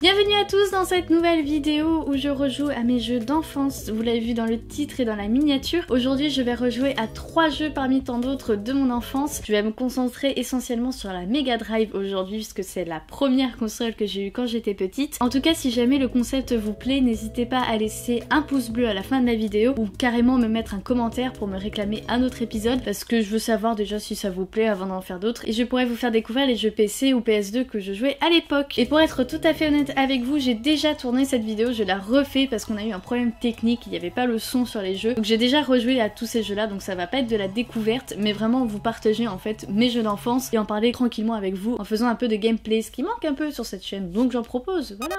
Bienvenue à tous dans cette nouvelle vidéo où je rejoue à mes jeux d'enfance. Vous l'avez vu dans le titre et dans la miniature. Aujourd'hui je vais rejouer à 3 jeux parmi tant d'autres de mon enfance. Je vais me concentrer essentiellement sur la Mega Drive aujourd'hui puisque c'est la première console que j'ai eue quand j'étais petite. En tout cas si jamais le concept vous plaît, n'hésitez pas à laisser un pouce bleu à la fin de la vidéo ou carrément me mettre un commentaire pour me réclamer un autre épisode parce que je veux savoir déjà si ça vous plaît avant d'en faire d'autres et je pourrais vous faire découvrir les jeux PC ou PS2 que je jouais à l'époque. Et pour être tout à fait honnête avec vous, j'ai déjà tourné cette vidéo, je la refais parce qu'on a eu un problème technique, il n'y avait pas le son sur les jeux. Donc j'ai déjà rejoué à tous ces jeux là, donc ça va pas être de la découverte, mais vraiment vous partager en fait mes jeux d'enfance et en parler tranquillement avec vous en faisant un peu de gameplay, ce qui manque un peu sur cette chaîne, donc j'en propose, voilà.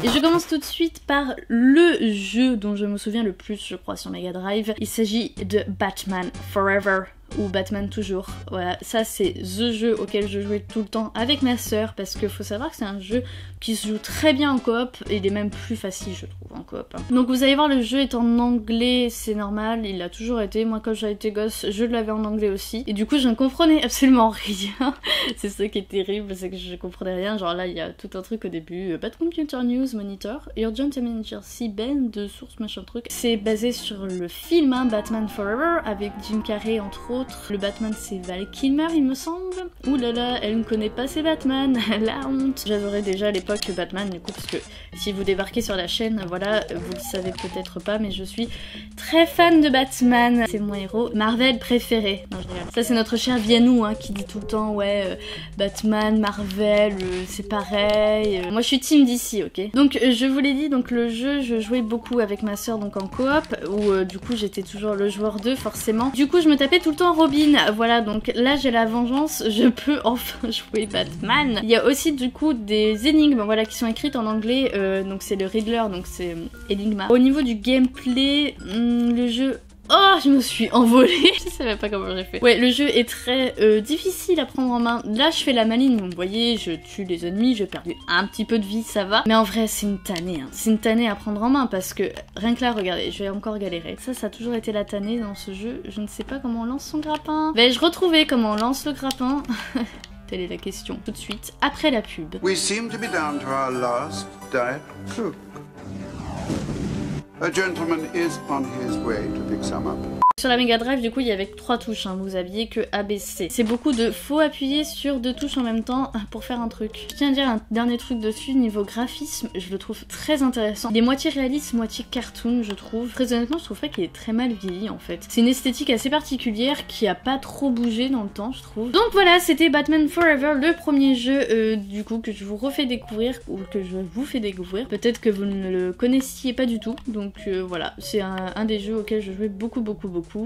Et je commence tout de suite par le jeu dont je me souviens le plus, je crois, sur Mega Drive. Il s'agit de Batman Forever. Ou Batman toujours. Voilà, ça c'est the jeu auquel je jouais tout le temps avec ma sœur parce qu'il faut savoir que c'est un jeu qui se joue très bien en coop et il est même plus facile je trouve en coop. Donc vous allez voir, le jeu est en anglais, c'est normal, il l'a toujours été. Moi quand j'ai été gosse, je l'avais en anglais aussi et du coup je ne comprenais absolument rien. C'est ça qui est terrible, c'est que je comprenais rien. Genre là il y a tout un truc au début, Bad Computer News Monitor, Urgent Emergency Ben de source machin truc. C'est basé sur le film hein, Batman Forever avec Jim Carrey entre autres. Le Batman c'est Val Kilmer il me semble. Ouh là là, elle ne connaît pas ses Batman, la honte. J'adorais déjà à l'époque le Batman du coup parce que si vous débarquez sur la chaîne, voilà, vous le savez peut-être pas mais je suis très fan de Batman. C'est mon héros Marvel préféré. Non je rigole. Ça c'est notre cher Vianou hein, qui dit tout le temps ouais Batman, Marvel, c'est pareil. Moi je suis team DC, ok. Donc je vous l'ai dit, donc le jeu je jouais beaucoup avec ma soeur donc en coop où du coup j'étais toujours le joueur 2 forcément. Du coup je me tapais tout le temps Robin, voilà, donc là j'ai la vengeance, je peux enfin jouer Batman. Il y a aussi du coup des énigmes, voilà, qui sont écrites en anglais, donc c'est le Riddler, donc c'est Enigma. Au niveau du gameplay, le jeu... Oh, je me suis envolée. Je savais pas comment j'ai fait. Ouais, le jeu est très difficile à prendre en main. Là, je fais la maline. Vous voyez, je tue les ennemis, j'ai perdu un petit peu de vie, ça va. Mais en vrai, c'est une tannée. Hein. C'est une tannée à prendre en main parce que rien que là, regardez, je vais encore galérer. Ça a toujours été la tannée dans ce jeu. Je ne sais pas comment on lance son grappin. Vais-je retrouver comment on lance le grappin? Telle est la question. Tout de suite, après la pub. We seem to be down to our last diet cook. A gentleman is on his way to pick some up. Sur la Mega Drive, du coup, il y avait 3 touches, hein. Vous aviez que ABC. C'est beaucoup de faut appuyer sur 2 touches en même temps pour faire un truc. Je tiens à dire un dernier truc dessus, niveau graphisme, je le trouve très intéressant. Il est moitié réaliste, moitié cartoon, je trouve. Très honnêtement, je trouve pas qu'il est très mal vieilli, en fait. C'est une esthétique assez particulière qui a pas trop bougé dans le temps, je trouve. Donc voilà, c'était Batman Forever, le premier jeu, du coup, que je vous refais découvrir, ou que je vous fais découvrir. Peut-être que vous ne le connaissiez pas du tout, donc voilà. C'est un des jeux auxquels je jouais beaucoup.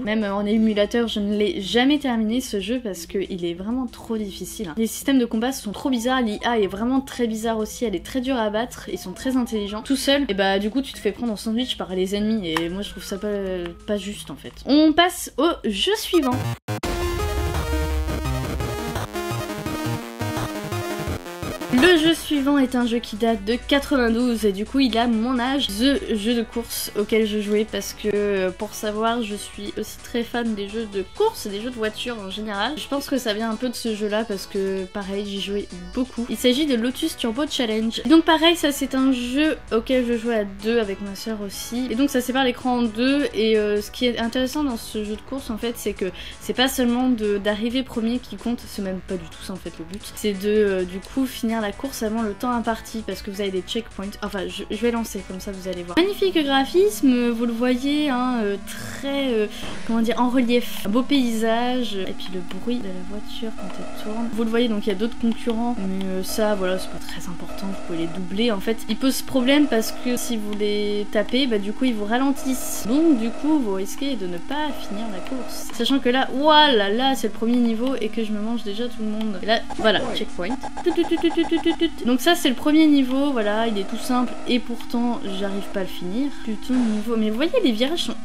Même en émulateur, je ne l'ai jamais terminé ce jeu parce qu'il est vraiment trop difficile. Hein. Les systèmes de combat sont trop bizarres, l'IA est vraiment très bizarre aussi, elle est très dure à battre, ils sont très intelligents. Tout seul, et bah du coup tu te fais prendre en sandwich par les ennemis et moi je trouve ça pas juste en fait. On passe au jeu suivant. Le jeu suivant est un jeu qui date de 92 et du coup il a mon âge. The jeu de course auquel je jouais parce que pour savoir je suis aussi très fan des jeux de course et des jeux de voiture en général. Je pense que ça vient un peu de ce jeu là parce que pareil j'y jouais beaucoup. Il s'agit de Lotus Turbo Challenge. Et donc pareil ça c'est un jeu auquel je jouais à 2 avec ma soeur aussi. Et donc ça sépare l'écran en 2 et ce qui est intéressant dans ce jeu de course en fait c'est que c'est pas seulement d'arriver premier qui compte, c'est même pas du tout ça en fait le but. C'est de du coup finir la course avant le temps imparti parce que vous avez des checkpoints. Enfin je vais lancer comme ça vous allez voir. Magnifique graphisme, vous le voyez hein, très comment dire en relief. Un beau paysage et puis le bruit de la voiture quand elle tourne. Vous le voyez donc il y a d'autres concurrents mais ça voilà c'est pas très important, vous pouvez les doubler en fait. Il pose problème parce que si vous les tapez bah du coup ils vous ralentissent. Donc du coup vous risquez de ne pas finir la course. Sachant que là, voilà là c'est le premier niveau et que je me mange déjà tout le monde. Et là voilà, checkpoint. Donc ça c'est le premier niveau, voilà, il est tout simple et pourtant j'arrive pas à le finir. Plutôt niveau... Mais vous voyez les virages sont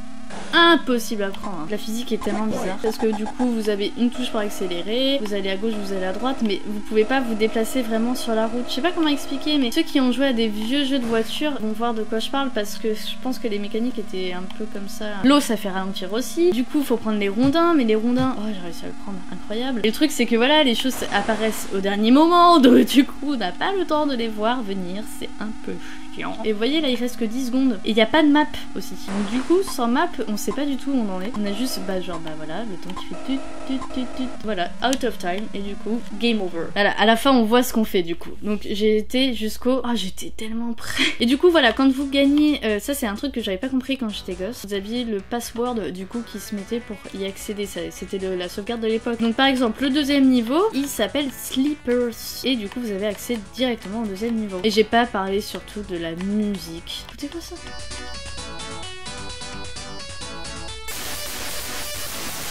impossible à prendre. Hein. La physique est tellement bizarre parce que du coup vous avez une touche pour accélérer, vous allez à gauche, vous allez à droite, mais vous pouvez pas vous déplacer vraiment sur la route. Je sais pas comment expliquer, mais ceux qui ont joué à des vieux jeux de voiture vont voir de quoi je parle parce que je pense que les mécaniques étaient un peu comme ça. L'eau ça fait ralentir aussi. Du coup faut prendre les rondins, mais les rondins, oh j'ai réussi à le prendre, incroyable. Et le truc c'est que voilà, les choses apparaissent au dernier moment, donc du coup on n'a pas le temps de les voir venir, c'est un peu chiant. Et vous voyez là il reste que 10 secondes et il n'y a pas de map aussi. Donc du coup sans map on sait pas du tout où on en est. On a juste genre voilà le temps qui fait tut, voilà out of time et du coup game over. Voilà à la fin on voit ce qu'on fait du coup. Donc j'ai été jusqu'au j'étais tellement prêt. Et du coup voilà quand vous gagnez ça c'est un truc que j'avais pas compris quand j'étais gosse. Vous aviez le password du coup qui se mettait pour y accéder. C'était la sauvegarde de l'époque. Donc par exemple le deuxième niveau il s'appelle Sleepers et du coup vous avez accès directement au deuxième niveau. Et j'ai pas parlé surtout de la musique. Écoutez-moi ça.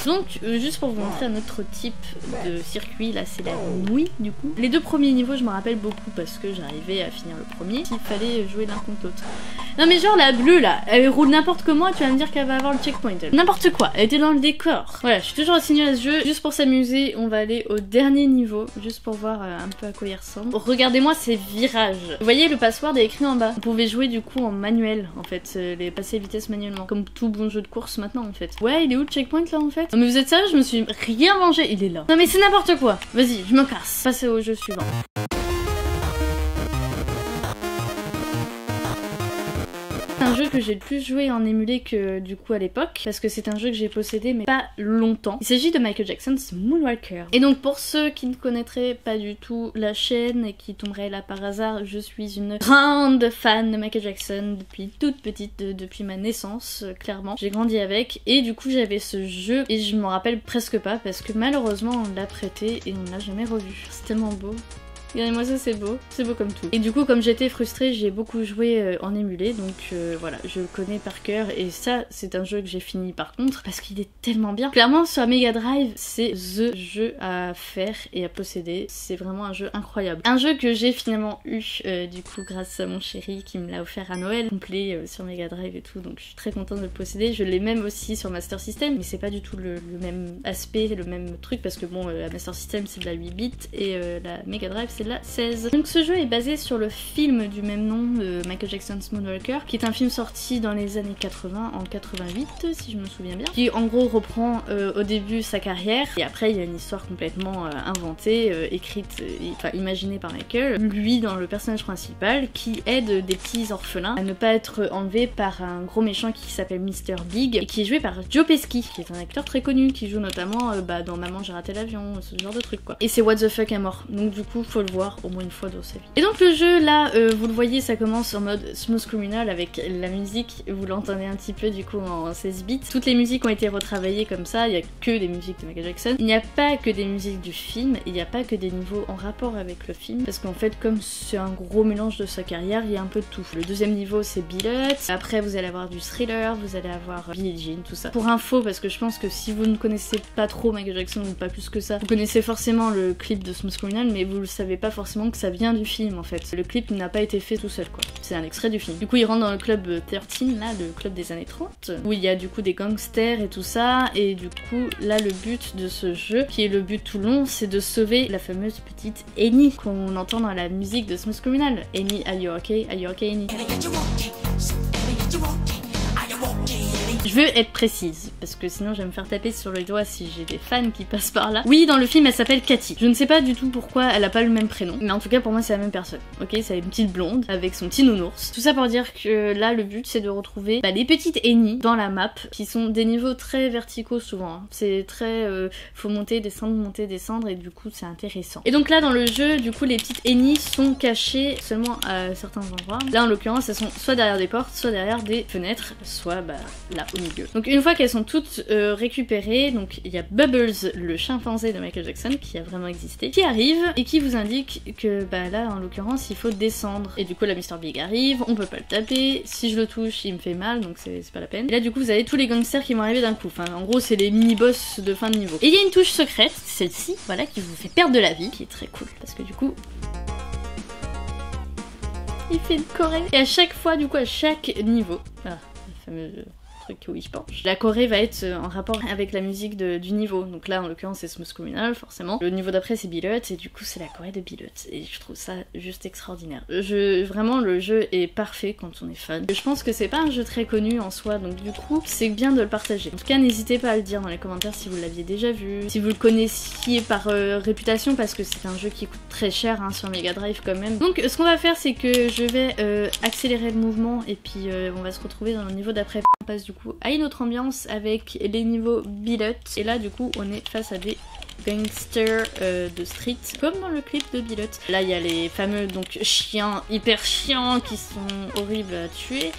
Donc, juste pour vous montrer un autre type de circuit, là c'est la nuit du coup. Les deux premiers niveaux je me rappelle beaucoup parce que j'arrivais à finir le premier. Il fallait jouer l'un contre l'autre. Non mais genre la bleue là, elle roule n'importe comment et tu vas me dire qu'elle va avoir le checkpoint. N'importe quoi, elle était dans le décor. Voilà, je suis toujours assignée à ce jeu. Juste pour s'amuser, on va aller au dernier niveau, juste pour voir un peu à quoi il ressemble. Regardez-moi ces virages. Vous voyez le password est écrit en bas. Vous pouvez jouer du coup en manuel en fait, les passer vitesse manuellement. Comme tout bon jeu de course maintenant en fait. Ouais, il est où le checkpoint là en fait? Non mais vous êtes sérieux, je me suis rien mangé, il est là. Non mais c'est n'importe quoi. Vas-y, je me casse. Passez au jeu suivant. Un jeu que j'ai le plus joué en émulé que du coup à l'époque parce que c'est un jeu que j'ai possédé mais pas longtemps. Il s'agit de Michael Jackson's Moonwalker. Et donc pour ceux qui ne connaîtraient pas du tout la chaîne et qui tomberaient là par hasard, je suis une grande fan de Michael Jackson depuis toute petite, depuis ma naissance clairement. J'ai grandi avec et du coup j'avais ce jeu et je m'en rappelle presque pas parce que malheureusement on l'a prêté et on l'a jamais revu. C'est tellement beau. Regardez-moi ça, c'est beau comme tout. Et du coup, comme j'étais frustrée, j'ai beaucoup joué en émulé, donc voilà, je le connais par cœur. Et ça, c'est un jeu que j'ai fini par contre, parce qu'il est tellement bien. Clairement, sur Mega Drive, c'est THE jeu à faire et à posséder. C'est vraiment un jeu incroyable. Un jeu que j'ai finalement eu, du coup, grâce à mon chéri qui me l'a offert à Noël, complet sur Mega Drive et tout, donc je suis très contente de le posséder. Je l'ai même aussi sur Master System, mais c'est pas du tout le même aspect, le même truc, parce que bon, la Master System c'est de la 8 bits et la Mega Drive c'est la 16. Donc ce jeu est basé sur le film du même nom de Michael Jackson's Moonwalker, qui est un film sorti dans les années 80, en 88 si je me souviens bien, qui en gros reprend au début sa carrière, et après il y a une histoire complètement inventée, écrite, enfin imaginée par Michael, lui dans le personnage principal, qui aide des petits orphelins à ne pas être enlevés par un gros méchant qui s'appelle Mr. Big, et qui est joué par Joe Pesci, qui est un acteur très connu, qui joue notamment dans Maman j'ai raté l'avion, ce genre de truc quoi. Et c'est What the fuck à mort, donc du coup faut le voir au moins une fois dans sa vie. Et donc le jeu là, vous le voyez, ça commence en mode Smooth Criminal avec la musique, vous l'entendez un petit peu du coup en 16 bits. Toutes les musiques ont été retravaillées comme ça, il n'y a que des musiques de Michael Jackson. Il n'y a pas que des musiques du film, il n'y a pas que des niveaux en rapport avec le film, parce qu'en fait comme c'est un gros mélange de sa carrière, il y a un peu de tout. Le deuxième niveau c'est Billet, après vous allez avoir du thriller, vous allez avoir Billie Jean, tout ça. Pour info, parce que je pense que si vous ne connaissez pas trop Michael Jackson ou pas plus que ça, vous connaissez forcément le clip de Smooth Criminal, mais vous ne savez pas forcément que ça vient du film en fait. Le clip n'a pas été fait tout seul quoi. C'est un extrait du film. Du coup il rentre dans le club 13 là, le club des années 30, où il y a du coup des gangsters et tout ça, et du coup là le but de ce jeu, qui est le but tout long, c'est de sauver la fameuse petite Annie qu'on entend dans la musique de Smooth Criminal. Annie, are you okay? Are you okay Annie? Je veux être précise, parce que sinon je vais me faire taper sur le doigt si j'ai des fans qui passent par là. Oui, dans le film elle s'appelle Cathy. Je ne sais pas du tout pourquoi elle a pas le même prénom, mais en tout cas pour moi c'est la même personne. Ok, c'est une petite blonde avec son petit nounours. Tout ça pour dire que là le but c'est de retrouver les petites Annie dans la map, qui sont des niveaux très verticaux souvent. Hein. C'est très faut monter, descendre, et du coup c'est intéressant. Et donc là dans le jeu, du coup les petites Annie sont cachées seulement à certains endroits. Là en l'occurrence elles sont soit derrière des portes, soit derrière des fenêtres, soit là au milieu. Donc une fois qu'elles sont toutes récupérées, donc il y a Bubbles, le chimpanzé de Michael Jackson, qui a vraiment existé, qui arrive et qui vous indique que là en l'occurrence il faut descendre. Et du coup la Mr. Big arrive, on peut pas le taper, si je le touche il me fait mal, donc c'est pas la peine. Et là du coup vous avez tous les gangsters qui vont arriver d'un coup, enfin en gros c'est les mini-boss de fin de niveau. Et il y a une touche secrète, celle-ci, voilà, qui vous fait perdre de la vie, qui est très cool, parce que du coup il fait une choré. Et à chaque fois, du coup, à chaque niveau, la fameuse truc où il penche. La choré va être en rapport avec la musique du niveau, donc là en l'occurrence c'est Smooth Criminal forcément. Le niveau d'après c'est Billet et du coup c'est la choré de Billet et je trouve ça juste extraordinaire. Vraiment le jeu est parfait quand on est fan. Je pense que c'est pas un jeu très connu en soi, donc du coup c'est bien de le partager. En tout cas n'hésitez pas à le dire dans les commentaires si vous l'aviez déjà vu, si vous le connaissiez par réputation, parce que c'est un jeu qui coûte très cher hein, sur Mega Drive quand même. Donc ce qu'on va faire c'est que je vais accélérer le mouvement et puis on va se retrouver dans le niveau d'après. On passe du coup à une autre ambiance avec les niveaux Billet et là du coup on est face à des gangsters de street comme dans le clip de Billet. Là il y a les fameux donc chiens hyper chiants qui sont horribles à tuer.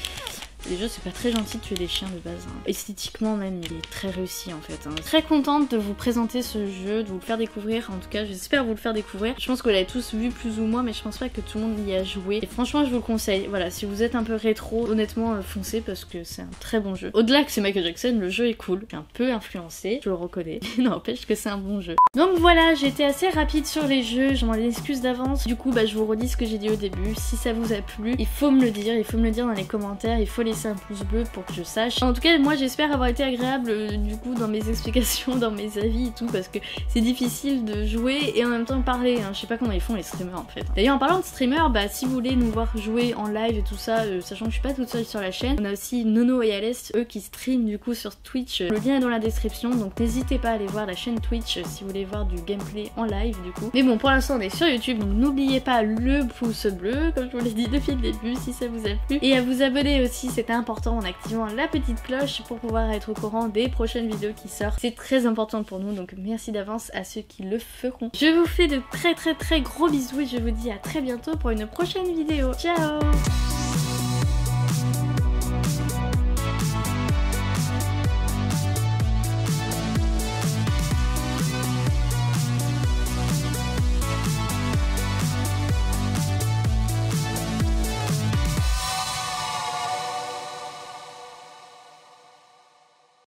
Les jeux c'est pas très gentil de tuer des chiens de base. Hein. Esthétiquement même il est très réussi en fait. Hein. Très contente de vous présenter ce jeu, de vous le faire découvrir. En tout cas j'espère vous le faire découvrir. Je pense que vous l'avez tous vu plus ou moins mais je pense pas que tout le monde y a joué. Et franchement je vous le conseille. Voilà, si vous êtes un peu rétro, honnêtement foncez parce que c'est un très bon jeu. Au-delà que c'est Michael Jackson, le jeu est cool. Un peu influencé, je le reconnais. N'empêche que c'est un bon jeu. Donc voilà, j'ai été assez rapide sur les jeux, je m'en excuse d'avance. Du coup je vous redis ce que j'ai dit au début. Si ça vous a plu, il faut me le dire dans les commentaires, il faut laisser un pouce bleu pour que je sache. En tout cas moi j'espère avoir été agréable du coup dans mes explications, dans mes avis et tout, parce que c'est difficile de jouer et en même temps parler, hein. Je sais pas comment ils font les streamers en fait. D'ailleurs en parlant de streamers, si vous voulez nous voir jouer en live et tout ça, sachant que je suis pas toute seule sur la chaîne, on a aussi Nono et Alès, eux qui streament du coup sur Twitch, le lien est dans la description, donc n'hésitez pas à aller voir la chaîne Twitch si vous voulez voir du gameplay en live du coup. Mais bon pour l'instant on est sur YouTube, donc n'oubliez pas le pouce bleu comme je vous l'ai dit depuis le début si ça vous a plu, et à vous abonner aussi, c'est important en activant la petite cloche pour pouvoir être au courant des prochaines vidéos qui sortent. C'est très important pour nous, donc merci d'avance à ceux qui le feront. Je vous fais de très gros bisous et je vous dis à très bientôt pour une prochaine vidéo. Ciao!